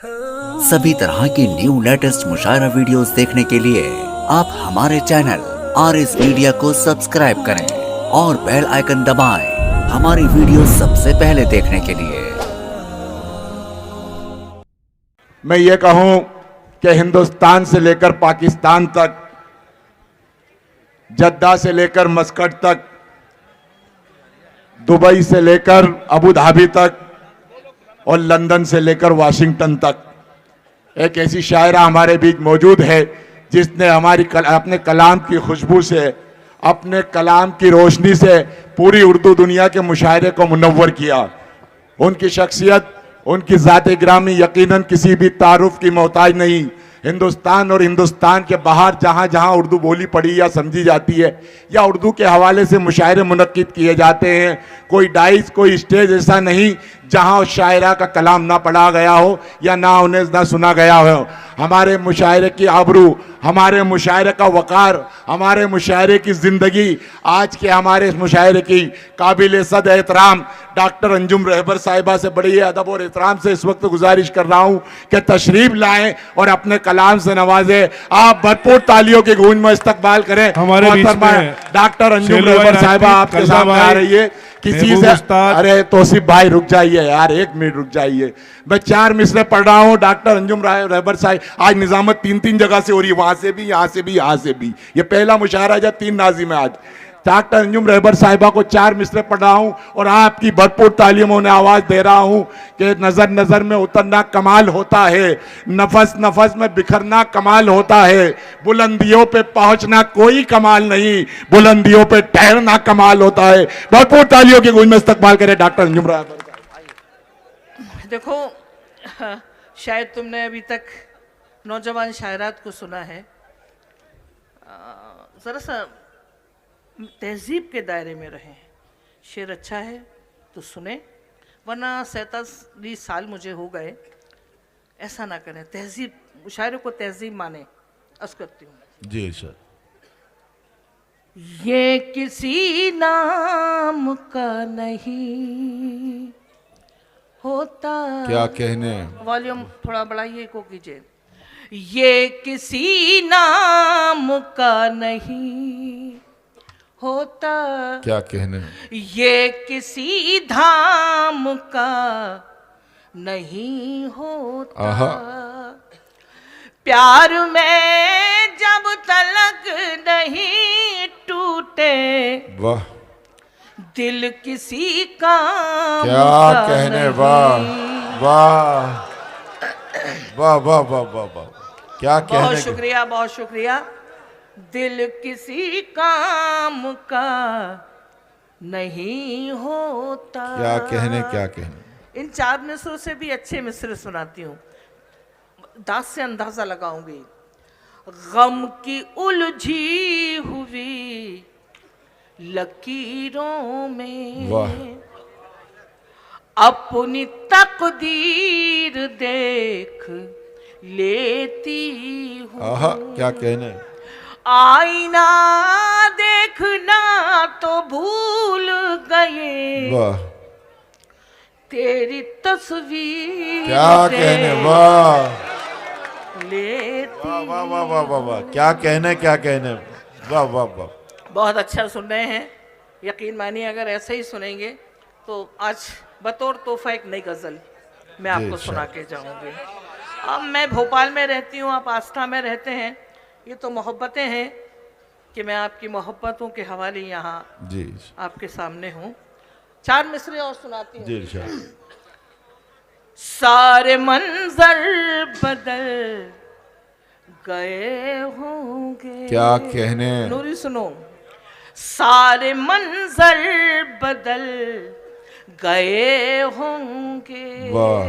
सभी तरह की न्यू लेटेस्ट मुशायरा वीडियोस देखने के लिए आप हमारे चैनल RS मीडिया को सब्सक्राइब करें और बेल आइकन दबाएं हमारी वीडियो सबसे पहले देखने के लिए। मैं ये कहूं कि हिंदुस्तान से लेकर पाकिस्तान तक, जद्दा से लेकर मस्कट तक, दुबई से लेकर अबू धाबी तक और लंदन से लेकर वाशिंगटन तक एक ऐसी शायरा हमारे बीच मौजूद है जिसने अपने कलाम की खुशबू से, अपने कलाम की रोशनी से पूरी उर्दू दुनिया के मुशायरे को मुनव्वर किया। उनकी शख्सियत, उनकी ज़ात-ए गिरामी यकीनन किसी भी तारुफ की मोहताज नहीं। हिंदुस्तान और हिंदुस्तान के बाहर जहाँ जहाँ उर्दू बोली पड़ी या समझी जाती है या उर्दू के हवाले से मुशायरे मुनक्किद किए जाते हैं, कोई डाइस, कोई स्टेज ऐसा नहीं जहाँ उस शायरा का कलाम ना पढ़ा गया हो या ना उन्हें ना सुना गया हो। हमारे मुशायरे की आबरू, हमारे मुशायरे का वक़ार, हमारे मुशायरे की ज़िंदगी, आज के हमारे इस मुशायरे की काबिल सद एहतराम डॉक्टर अंजुम रहबर साहिबा से बड़ी अदब और एहतराम से इस वक्त गुजारिश कर रहा हूँ कि तशरीफ लाएं और अपने कलाम से नवाजें। आप भरपूर तालियों की गूंज में इस्तकबाल करें। हमारे बीच में डॉक्टर अंजुम रहबर साहिबा आपके सामने आ रही है। किसी से, अरे तौसीफ भाई रुक जाइए यार, 1 मिनट रुक जाइए। मैं 4 मिसरे पढ़ रहा हूँ। डॉक्टर अंजुम रहबर साहिब, आज निजामत 3 जगह से हो रही है, वहां से भी, यहाँ से भी, यहाँ से भी। ये पहला मुशायरा है, 3 नाज़िम है आज। डॉक्टर अंजुम रहबर साहिबा को 4 मिसरे पढ़ रहा हूँ और आपकी भरपूर तालीमों ने आवाज दे रहा हूँ कि नजर नजर में उतरना कमाल होता है, नफस नफस में बिखरना कमाल होता है, बुलंदियों पे पहुंचना कोई कमाल नहीं, बुलंदियों पे ठहरना कमाल होता है। भरपूर तालियों की गूंज में इस्तकबाल करें डॉक्टर अंजुम रहबर। देखो, शायद तुमने अभी तक नौजवान शायरात को सुना है, जरा सा तहजीब के दायरे में रहें। शेर अच्छा है तो सुने, वरना 47 साल मुझे हो गए, ऐसा ना करें। तहजीब, मुशायरे को तहजीब माने। अर्ज करती हूँ जी सर। ये किसी नाम का नहीं होता, क्या कहने, वॉल्यूम थोड़ा बढ़ाइए को कीजिए। ये किसी नाम का नहीं होता, क्या कहने, ये किसी धाम का नहीं होता। प्यार में जब तलक नहीं टूटे, वाह, दिल किसी का क्या कहने, वाह वाह वाह वाह वाह वाह वाह, क्या कहने। बहुत शुक्रिया, बहुत शुक्रिया। दिल किसी काम का नहीं होता, क्या कहने, क्या कहने। इन 4 मिसरों से भी अच्छे मिसरे सुनाती हूँ, दास से अंदाजा लगाऊंगी। गम की उलझी हुई लकीरों में वाह, अपनी तकदीर देख लेती हूँ। आहा, क्या कहने। आईना देखना तो भूल गए, वाह, तेरी तस्वीर क्या कहने, वाह लेती। वाह वाह वाह वाह वाह वाह, क्या कहने, क्या कहने, वाह वाह वाह। बहुत अच्छा सुन रहे हैं, यकीन मानिए अगर ऐसे ही सुनेंगे तो आज बतौर तोहफा एक नई गज़ल मैं आपको सुना के जाऊंगी। अब मैं भोपाल में रहती हूँ, आप आस्था में रहते हैं, ये तो मोहब्बतें हैं कि मैं आपकी मोहब्बतों के हवाले यहाँ जी आपके सामने हूँ। 4 मिसरे और सुनाती हूँ। जी सर। सारे मंजर बदल गए होंगे, क्या कहने, नूरी सुनो। सारे मंजर बदल गए होंगे, वाह,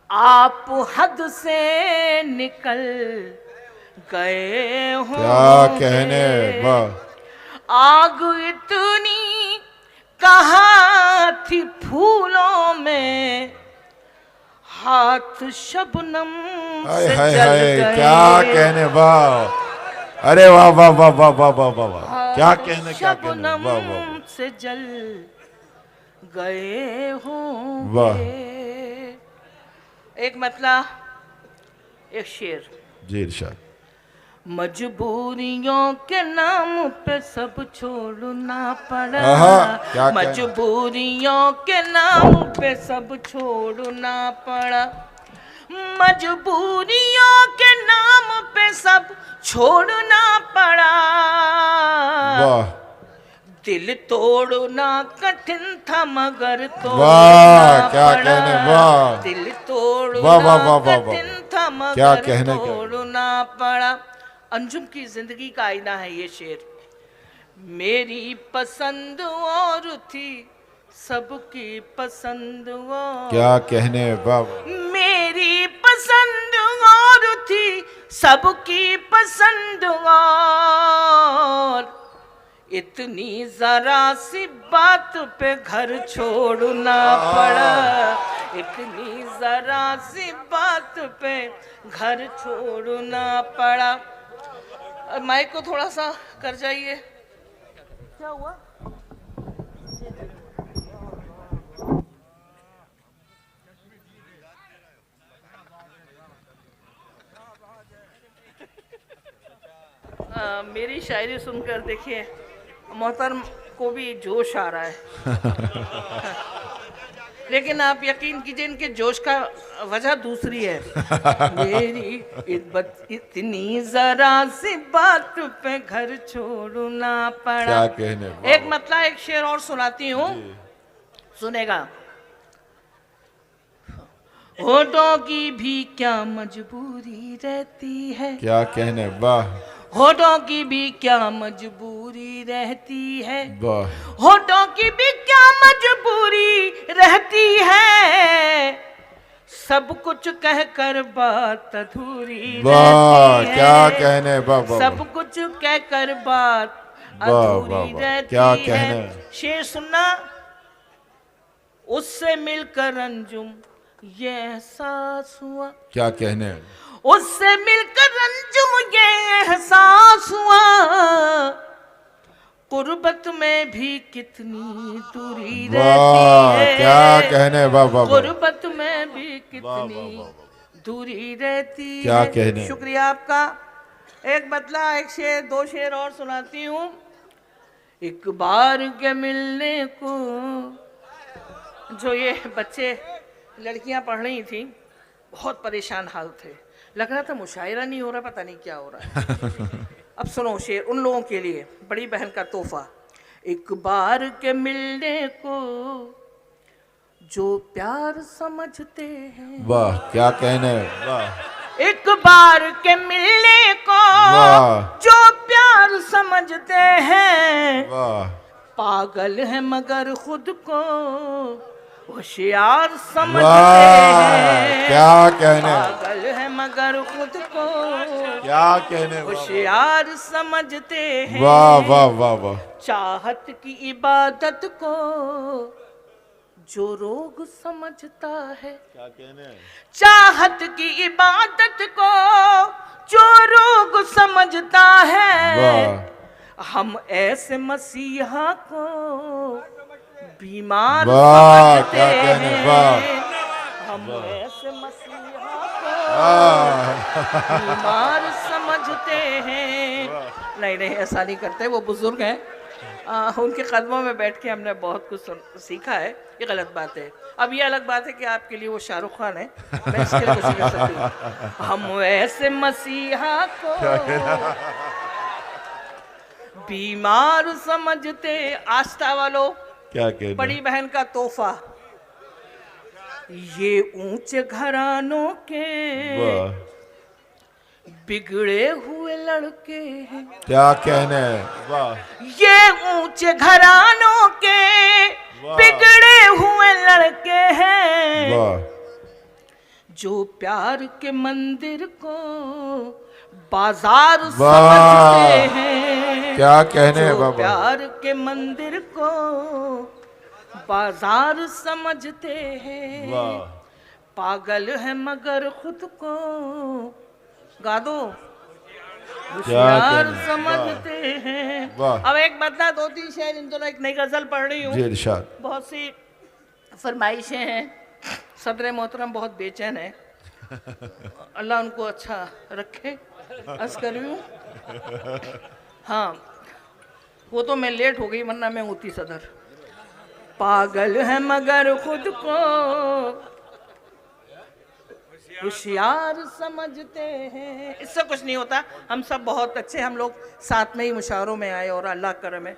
आप हद से निकल गए होंगे, क्या कहने, वाह। आग इतनी कहाँ थी फूलों में, हाथ शबनम हाय से हाय जल हाय, गए। क्या कहने, वाह, अरे वाह वाह वाह वाह वाह वाह वाह वाह, क्या कहने, क्या कहने, शबनम वाह वाह से जल गए होंगे। वाह। एक मतलब एक शेर। जी इरशाद। मजबूरियों के नाम पे सब छोड़ना पड़ा, आहा, क्या कहना। मजबूरियों के नाम पे सब छोड़ना पड़ा, मजबूरियों के नाम पे सब छोड़ना पड़ा, वाह दिल तोड़ना कठिन था मगर वाह, तोड़ना क्या पड़ा, कहने, वाह। दिल वाह, वाह, तोड़ना वाह, वाह, वाह, कठिन वाह। था क्या मगर कहने, क्या। तोड़ना पड़ा। अंजुम की जिंदगी का आईना है ये शेर। मेरी पसंद और थी सबकी पसंद और, क्या कहने, वाह। मेरी पसंद और थी सबकी पसंद और, इतनी जरा सी बात पे घर छोड़ना पड़ा, इतनी जरा सी बात पे घर छोड़ना पड़ा। माइक को थोड़ा सा कर जाइए। क्या हुआ? मेरी शायरी सुनकर देखिए मोहतरम को भी जोश आ रहा है। लेकिन आप यकीन कीजिए इनके जोश का वजह दूसरी है। मेरी इतनी जरा सी बात पे घर छोड़ना पड़ा। क्या कहने, वाह। एक मतलब एक शेर और सुनाती हूँ, सुनेगा। होठों की भी क्या मजबूरी रहती है, क्या कहने, वाह होठों की भी क्या मजबूरी रहती है, वाह। होठों की भी क्या मजबूरी रहती है, सब कुछ कहकर बात अधूरी वाह, रहती है, क्या कहने, वाह वाह। सब कुछ कहकर बात वाह, वाह, अधूरी वाह। रहती क्या है। कहने। शेर सुनना। उससे मिलकर अंजुम ये एहसास हुआ, क्या कहने, उससे मिलकर अंजुम ये एहसास हुआ, गुर्बत में भी कितनी दूरी रहती वाह, है, क्या कहने, वाह वाह वाह। गुर्बत में भी वाह, कितनी वाह, वाह। दूरी रहती क्या है। कहने। शुक्रिया आपका। एक बदला एक शेर, दो शेर और सुनाती हूँ। एक बार के मिलने को, जो ये बच्चे लड़कियां पढ़ रही थी बहुत परेशान हाल थे, लग रहा था मुशायरा नहीं हो रहा, पता नहीं क्या हो रहा है। अब सुनो शेर उन लोगों के लिए, बड़ी बहन का तोहफा। एक बार के मिलने को जो प्यार समझते हैं, वाह, क्या कहने, वाह एक बार के मिलने को वाह। जो प्यार समझते हैं, वाह, पागल है मगर खुद को होशियार समझते वाह, हैं, क्या कहने, पागल है मगर खुद को क्या कहने, वाह होशियार समझते हैं, वाह वाह वाह वाह। चाहत की इबादत को जो रोग समझता है, क्या कहने, चाहत की इबादत को जो रोग समझता है, वाह हम ऐसे मसीहा को बीमार वाह, समझते क्या कहने, हैं, वाह हम ऐसे मसीहा को वाह। बीमार समझते हैं। नहीं नहीं ऐसा नहीं करते, वो बुजुर्ग हैं, उनके कदमों में बैठ के हमने बहुत कुछ सीखा है, ये गलत बात है। अब ये अलग बात है कि आपके लिए वो शाहरुख खान है, मैं इसके लिए कुछ नहीं कर सकती हूँ। हम ऐसे मसीहा को बीमार समझते। आस्था वालों, क्या कहने, बड़ी बहन का तोहफा। ये ऊंचे घरानों के वाह बिगड़े हुए लड़के हैं, क्या कहने, वाह ये ऊंचे घरानों के वाह। बिगड़े हुए लड़के हैं, वाह जो प्यार के मंदिर को बाजार वाह। समझते हैं, क्या कहने, जो वाह वाह। प्यार के मंदिर को बाजार समझते हैं, वाह पागल है मगर खुद को गा दो क्या होशियार कहने, समझते हैं। वाह। अब एक बदला दो तीन शेर इन दोनों, एक नई गजल पढ़ रही जी हूँ, इरशाद। बहुत सी फरमाइशें हैं, सदर मोहतरम बहुत बेचैन है, अल्लाह उनको अच्छा रखे। अर्ज कर रही हूँ, हाँ वो तो मैं लेट हो गई वरना मैं होती सदर। पागल है मगर खुद को होशियार समझते हैं, इससे कुछ नहीं होता। हम सब बहुत अच्छे, हम लोग साथ में ही मुशावरों में आए और अल्लाह करम है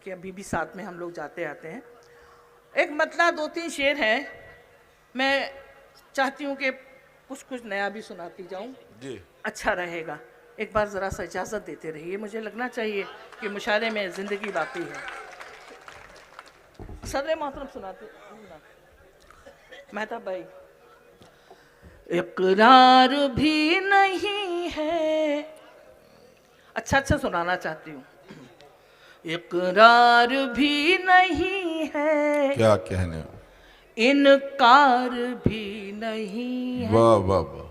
कि अभी भी साथ में हम लोग जाते आते हैं। एक मतलब 2-3 शेर हैं, मैं चाहती हूँ कि कुछ कुछ नया भी सुनाती जाऊँ जी। अच्छा रहेगा। एक बार ज़रा सा इजाज़त देते रहिए, मुझे लगना चाहिए कि मुशायरे में ज़िंदगी बाकी है। सदर मोहतरम सुनाते मेहताब भाई। इकरार भी नहीं है, अच्छा अच्छा सुनाना चाहती हूँ। इकरार भी नहीं है, क्या कहने, इनकार भी नहीं है। वाह वाह वाह।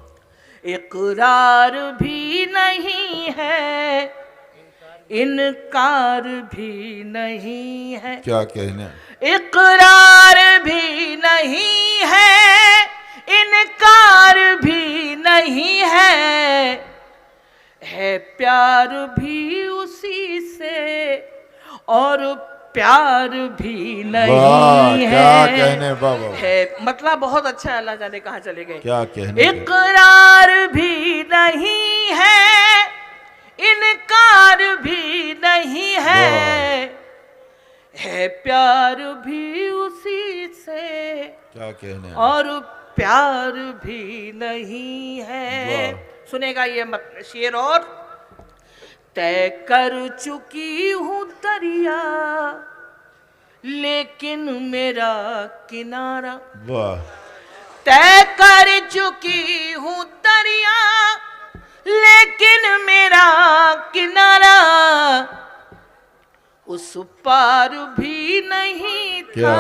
इकरार भी नहीं है, इनकार भी नहीं है। क्या कहने, इकरार भी नहीं है, इनकार भी नहीं है प्यार भी उसी से और प्यार भी वाह नहीं क्या है। कहने, वाह वाह, है मतलब बहुत अच्छा है, अल्लाह जाने कहाँ चले गए। क्या कहने, इकरार भी नहीं है, इनकार भी नहीं है प्यार भी उसी से क्या कहने, और प्यार भी नहीं है। सुनेगा ये शेर और। तय कर चुकी हूँ दरिया लेकिन मेरा किनारा, वाह। तय कर चुकी हूँ दरिया लेकिन मेरा किनारा उस पार भी नहीं था,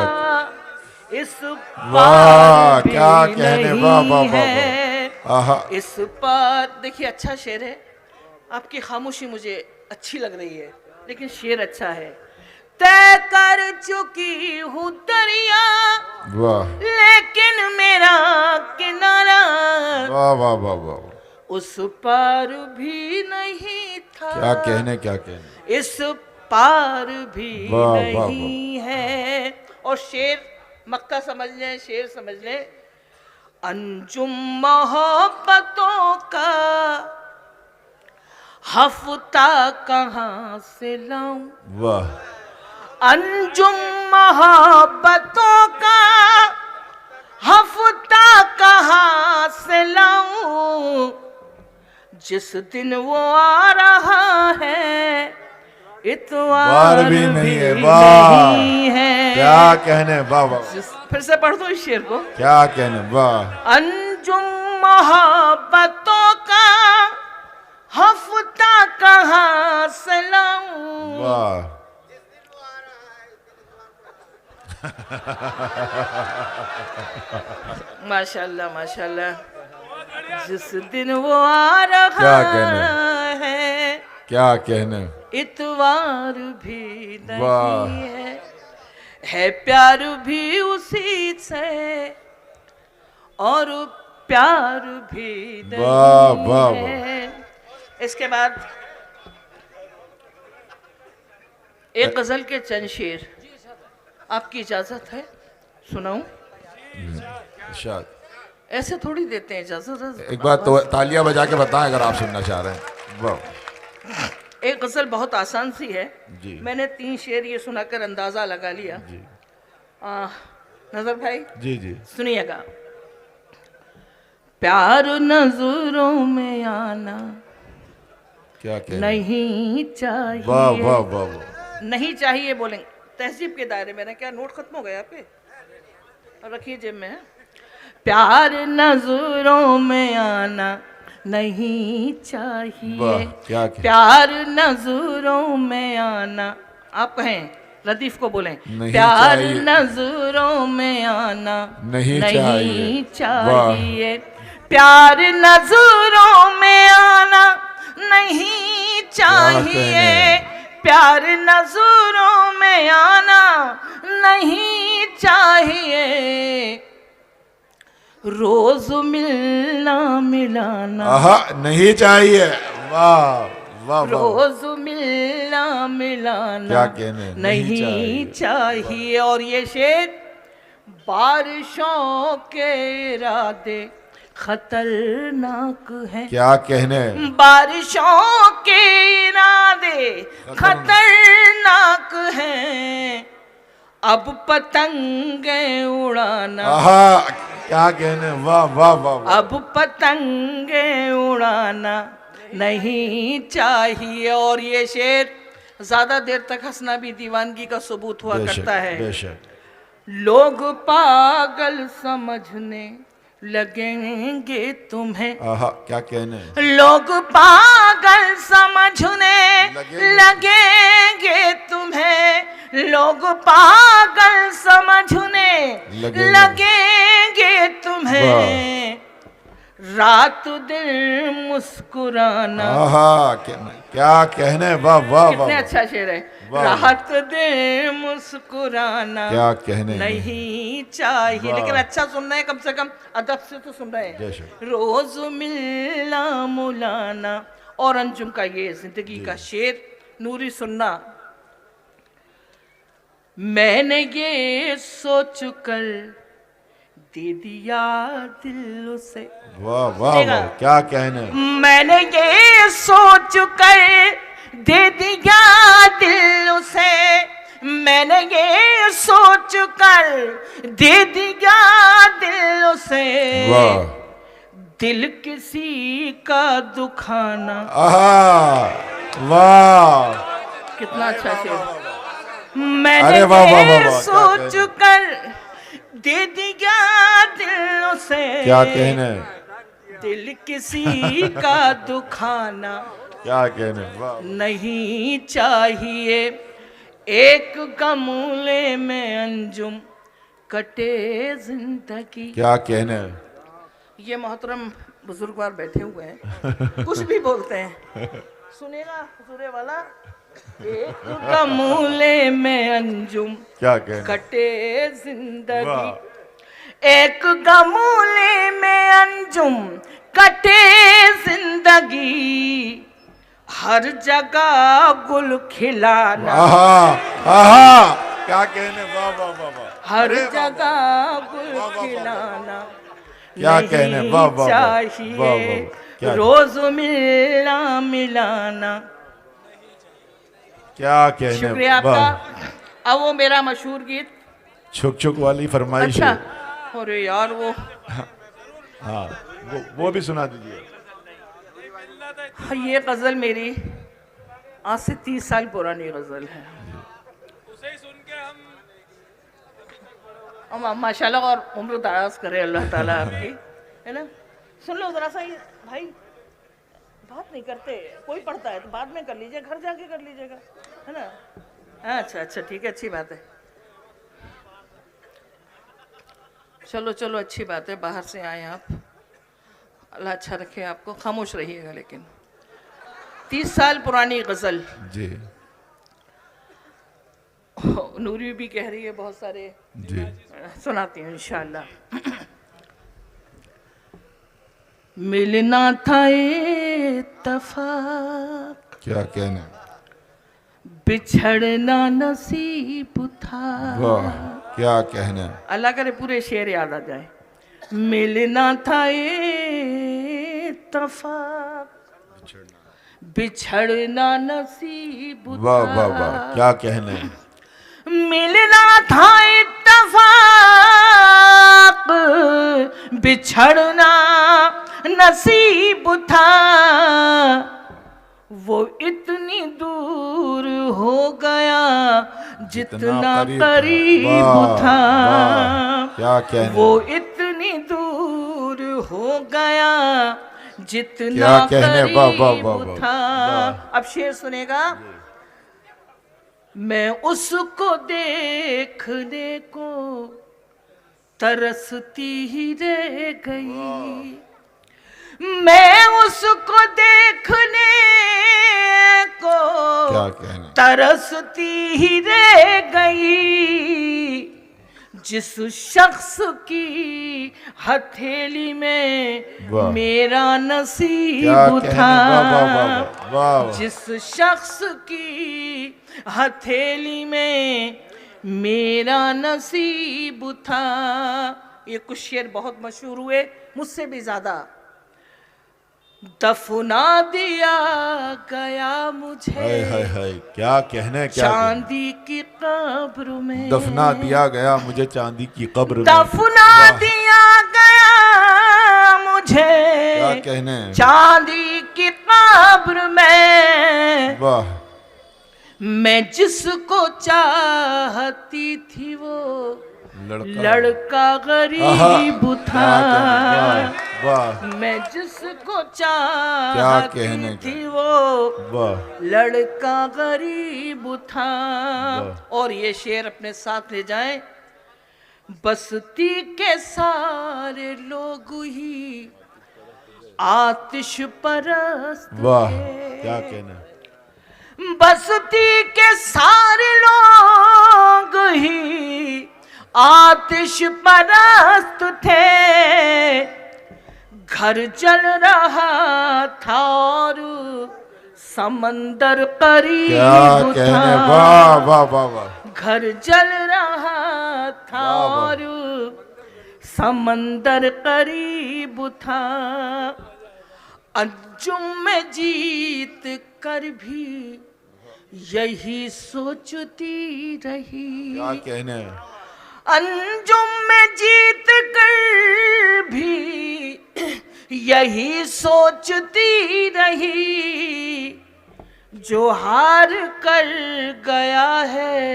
इस पार भी क्या कहने, वाह वाह वाह है। आहा, इस पार देखिए अच्छा शेर है। आपकी खामोशी मुझे अच्छी लग रही है लेकिन शेर अच्छा है। तय कर चुकी हूँ दरिया वाह, लेकिन मेरा किनारा वाह वाह वाह वाह, उस पार भी नहीं था, क्या कहने, क्या कहने, इस पार भी वाह, वाह, नहीं है। और शेर मक्ता समझ लें, शेर समझ लें। अंजुम मोहब्बतों का हफ्ता कहाँ से लाऊं, वाह, अंजुम मोहब्बतों का हफ्ता कहाँ से लाऊं, जिस दिन वो आ रहा है इतवार भी नहीं है, भी वाह नहीं है। क्या कहने, वाह वाह, फिर से पढ़ दो इस शेर को। क्या कहने, वाह। अंजुम मोहब्बतों का हफ्ता कहाँ से लाऊं, वाह, माशाल्लाह माशाल्लाह। जिस दिन वो आ रहा क्या कहने, है क्या कहने, इतवार भी वाह, नहीं है प्यार भी उसी से और प्यार भी वाह, नहीं वाह, है। इसके बाद एक गजल के चंद शेर आपकी इजाजत है सुनाऊं? शायद ऐसे थोड़ी देते हैं इजाजत। एक बार तो तालियां बजा के बताएं अगर आप सुनना चाह रहे हैं। वाह, एक गजल बहुत आसान सी है जी। मैंने 3 शेर ये सुनाकर अंदाजा लगा लिया। जी नजर भाई जी जी, सुनिएगा। प्यार नजरों में आना क्या कहने, नहीं चाहिए, वाह वाह वाह वाह, नहीं चाहिए बोलेंगे तहजीब के दायरे में ना। क्या नोट खत्म हो गया आपके? और रखिए जेब में। प्यार नजरों में आना नहीं चाहिए, वाह क्या कहने, प्यार नजरों में आना। आप कहें लतीफ को बोलें नहीं प्यार चाहिए, नजरों में आना नहीं नहीं चाहिए। चाहिए, प्यार नजरों में आना नहीं चाहिए, प्यार नजरों में आना नहीं चाहिए। रोज मिलना मिलाना, आहा नहीं चाहिए। वाह वाह वाह, रोज मिलना मिलाना क्या कहने, नहीं चाहिए। और ये शेर बारिशों के इरादे खतरनाक है, क्या कहने, बारिशों के इरादे खतरनाक हैं, अब पतंगे उड़ाना, आहा क्या कहने, वाह वाह वाह वाह। अब पतंगे उड़ाना नहीं चाहिए। और ये शेर ज्यादा देर तक हंसना भी दीवानगी का सबूत हुआ करता है। बेशक। लोग पागल समझने लगेंगे तुम्हें, आहा क्या कहने, लोग पागल समझने लगेंगे तुम्हें, लोग पागल समझने लगेंगे तुम्हें, रात दिन मुस्कुराना। आहा क्या कहने, वाह वाह कितने वाह, अच्छा शेर है। वाह। रात दिन मुस्कुराना क्या कहने, नहीं चाहिए, लेकिन अच्छा सुनना है, कम से कम अदब से तो सुन रहे हैं। बेशक। रोज मिलना मुलाना। और अंजुम का ये जिंदगी का शेर नूरी सुनना। मैंने ये सोच कर दे दिया दिल उसे, वाह वाह देगा। वाह, क्या कहने, मैंने ये सोच कर दे दिया दिल उसे, मैंने ये सोच कर दे दिया दिल उसे, वाह, दिल किसी का दुखाना। आहा वाह, कितना अच्छा शेर। अरे मैंने वाह, वाह, वाह, ये वाह, क्या सोच कहने। कर दे दिया दिल उसे, क्या कहने, दिल किसी का दुखाना क्या कहने, वाह, नहीं चाहिए। एक गमले में अंजुम कटे जिंदगी। क्या कहने, ये मोहतरम बुजुर्गवार बैठे हुए हैं, कुछ भी बोलते हैं, सुनेगा हुजूरे वाला। एक गमले में अंजुम क्या कहने, कटे जिंदगी, एक गमले में अंजुम कटे जिंदगी, हर जगह गुल खिलाना। आहा आहा क्या कहने, वाह वाह वाह वाह, हर अरे वाह, जगह गुल वाह, वाह, वाह, खिलाना क्या कहने, वाह, वाह, वाह, चाहिए। वाह, वाह, क्या- रोज मिलना मिलाना। क्या कहने, शुक्रिया वाह। आपका। अब वो मेरा मशहूर गीत। छुक छुक वाली फरमाइश अच्छा, है। अरे यार वो हाँ वो भी सुना दीजिए। ये गजल मेरी आज से 30 साल पुरानी गजल है। हम माशाल्लाह और उम्र दराज करे अल्लाह ताला आपकी, है ना। सुन लो जरा सा, ये भाई बात नहीं करते, कोई पढ़ता है तो बाद में कर लीजिए, घर जाके कर लीजिएगा, है ना। अच्छा अच्छा ठीक है, अच्छी बात है। चलो चलो अच्छी बात है, बाहर से आए आप, अल्लाह अच्छा रखे आपको, खामोश रहिएगा। लेकिन 30 साल पुरानी गजल जी नूरी भी कह रही है, बहुत सारे जी सुनाती हूँ इंशाल्लाह। मिलना था इत्तफाक, क्या कहने, बिछड़ना नसीब था। वाह क्या कहने, अल्लाह करे पूरे शेर याद आ जाए। मिलना था इत्तफाक, बिछड़ना नसीब था। वाह वाह वाह क्या कहने, मिलना था इत्तफाक, बिछड़ना नसीब था। वो इतनी दूर हो गया जितना करीब वाह, था। वाह, क्या कहने, वो इतनी दूर हो गया जितना क्या कहने, वाह, वाह, वाह, करीब वाह, था। वाह। अब शेर सुनेगा। मैं उसको देखने को तरसती ही रह गई, मैं उसको देखने को क्या कहने, तरसती ही रह गई। जिस शख्स की हथेली में वाह। मेरा क्या नसीब कहने, था, वाह वाह वाह वाह वाह। जिस शख्स की हथेली में मेरा नसीब था। ये कुछ शेर बहुत मशहूर हुए, मुझसे भी ज्यादा। दफना दिया गया मुझे हाय हाय हाय, क्या कहने, क्या कहने। चांदी की कब्र में, दफना दिया गया मुझे चांदी की कब्र में। दफना वाह, दिया गया मुझे क्या कहने। चांदी की कब्र में, वाह, मैं जिसको चाहती थी वो लड़का आहा, गरीब था। क्या कहने, वाह वाह, मैं जिसको क्या चाहती कहने थी वो वाह। लड़का गरीब था। वाह। और ये शेर अपने साथ ले जाएं। बस्ती के सारे लोग ही आतिश परस्त वाह, थे। क्या कहने। बस्ती के सारे लोग ही आतिश परस्त थे। घर जल रहा था और समंदर करीब क्या था। कहने, वाह वाह वाह वाह। घर जल रहा था वाह, वाह। और समंदर करीब था। अंजुम में जीत कर भी यही सोचती रही। क्या कहने। अंजुम में जीत कर भी यही सोचती रही। जो हार कर गया है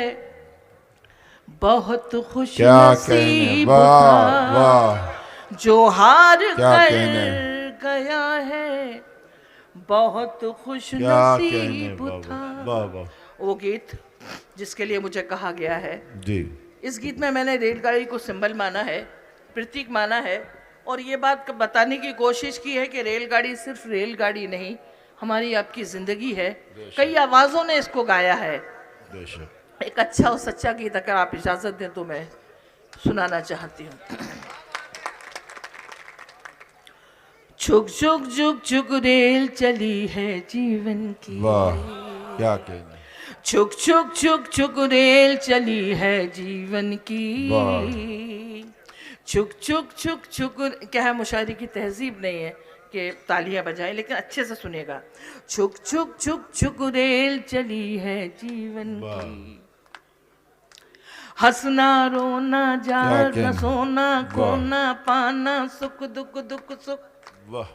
बहुत खुश क्या कहने, नसीब वाह था। वाह। जो हार क्या कर कहने। गया है बहुत खुश क्या कहने, नसीब वाह था। वाह वाह। वो गीत जिसके लिए मुझे कहा गया है। जी, इस गीत में मैंने रेलगाड़ी को सिंबल माना है, प्रतीक माना है, और ये बात बताने की कोशिश की है कि रेलगाड़ी सिर्फ रेलगाड़ी नहीं, हमारी आपकी जिंदगी है। कई आवाज़ों ने इसको गाया है। बेशक। एक अच्छा और सच्चा गीत अगर आप इजाज़त दें तो मैं सुनाना चाहती हूँ। छुक छुक छुक छुक रेल चली है जीवन की, वाह, क्या कहने। छुक छुक छुक छुक रेल चली है जीवन की। छुक छुक छुक छुक, क्या है, मुशायरे की तहजीब नहीं है कि तालियां बजाएं, लेकिन अच्छे से सुनिएगा। छुक छुक छुक छुक रेल चली है जीवन की, हंसना रोना जागना सोना खोना पाना सुख दुख दुख सुख। वाह,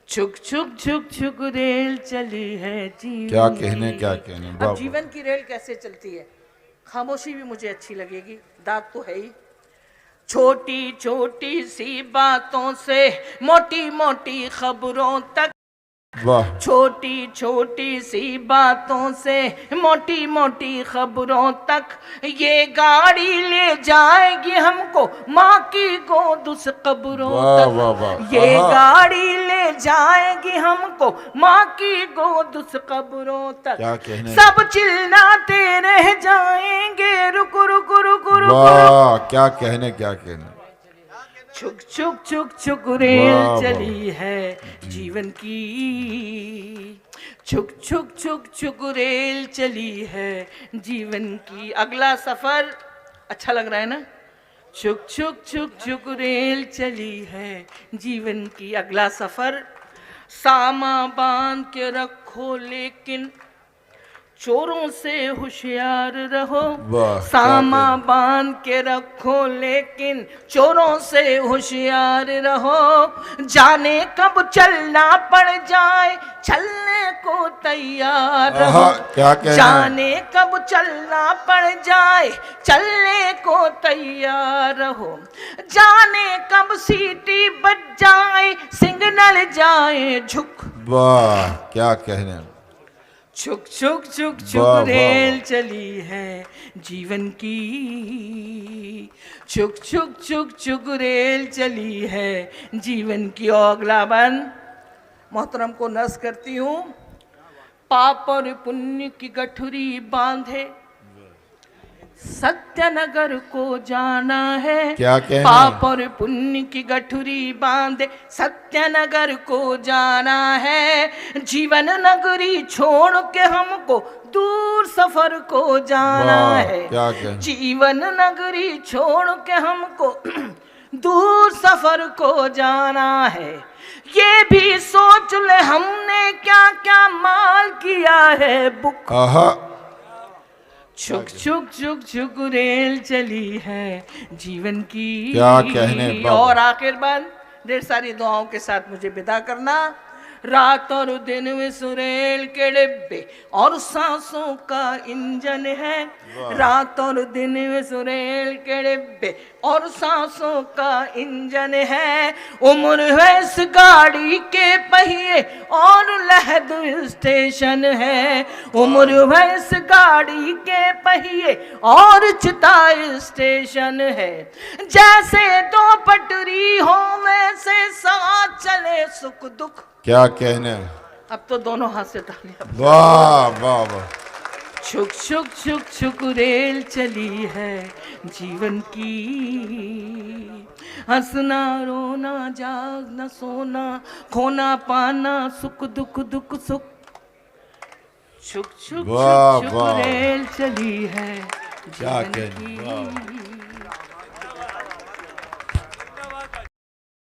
छुक छुक छुक छुक रेल चली है जीवन क्या की। कहने, क्या कहने। वाह, अब जीवन की रेल कैसे चलती है? खामोशी भी मुझे अच्छी लगेगी, दाग तो है ही। छोटी छोटी सी बातों से मोटी मोटी खबरों तक, वाह, छोटी छोटी सी बातों से मोटी मोटी खबरों तक, ये गाड़ी ले जाएगी हमको माँ की गोद उस कब्रों वाह, तक। वाह, वाह। ये आहा। गाड़ी ले जाएगी हमको माँ की गोद उस कब्रों तक। क्या कहने। सब चिल्लाते रह जाएंगे रुक रुक रुक रुक। वाह, क्या कहने, क्या कहने। छुक छुक छुक छुक रेल वाह, चली है जीवन की, छुक छुक छुक छुक रेल चली है जीवन की। अगला सफर अच्छा लग रहा है ना? छुक छुक छुक छुक रेल चली है जीवन की। अगला सफर, सामा बांध के रखो लेकिन चोरों से होशियार रहो। वाह, सामा क्या बांध के रखो लेकिन चोरों से होशियार रहो। जाने कब चलना पड़ जाए चलने को तैयार रहो। आहा, क्या कहना। जाने कब चलना पड़ जाए चलने को तैयार रहो। जाने कब सीटी बज जाए सिग्नल जाए झुक। वाह, क्या कहने। छुक छुक छुक वाह, छुक वाह, रेल वाह। चली है जीवन की, छुक छुक छुक छुक रेल चली है जीवन की। और अगला बन मोहतरम को नस करती हूँ। पाप और पुण्य की गठरी बांधे सत्यनगर को जाना है, क्या कहना? पाप और पुण्य की गठुरी बांधे सत्यनगर को जाना है। जीवन नगरी छोड़ के हमको दूर सफर को जाना वाह, है। क्या कहना? जीवन नगरी छोड़ के हमको दूर सफर को जाना है। ये भी सोच ले हमने क्या क्या माल किया है बुक। आहा, छुक छुक छुक छुक रेल चली है जीवन की। क्या कहने बाबा। और आखिर बार ढेर सारी दुआओं के साथ मुझे विदा करना। रात और दिन में सुरेल के डिब्बे और सांसों का इंजन है। रात और दिन में सुरेल के डिब्बे और सांसों का इंजन है। उम्र है इस गाड़ी के पहिए और लहद स्टेशन है। उम्र है इस गाड़ी के पहिए और चिता स्टेशन है। जैसे दो पटरी हो वैसे साथ चले सुख दुख। क्या कहने? अब तो दोनों हाथ से तालियां। वाह वाह वाह, छुक छुक छुक छुक रेल चली है जीवन की। हंसना रोना जागना सोना खोना पाना सुख दुख दुख सुख। छुक छुक वाह, छुक छुक वाह। रेल चली है क्या जीवन कहने? वाह। की।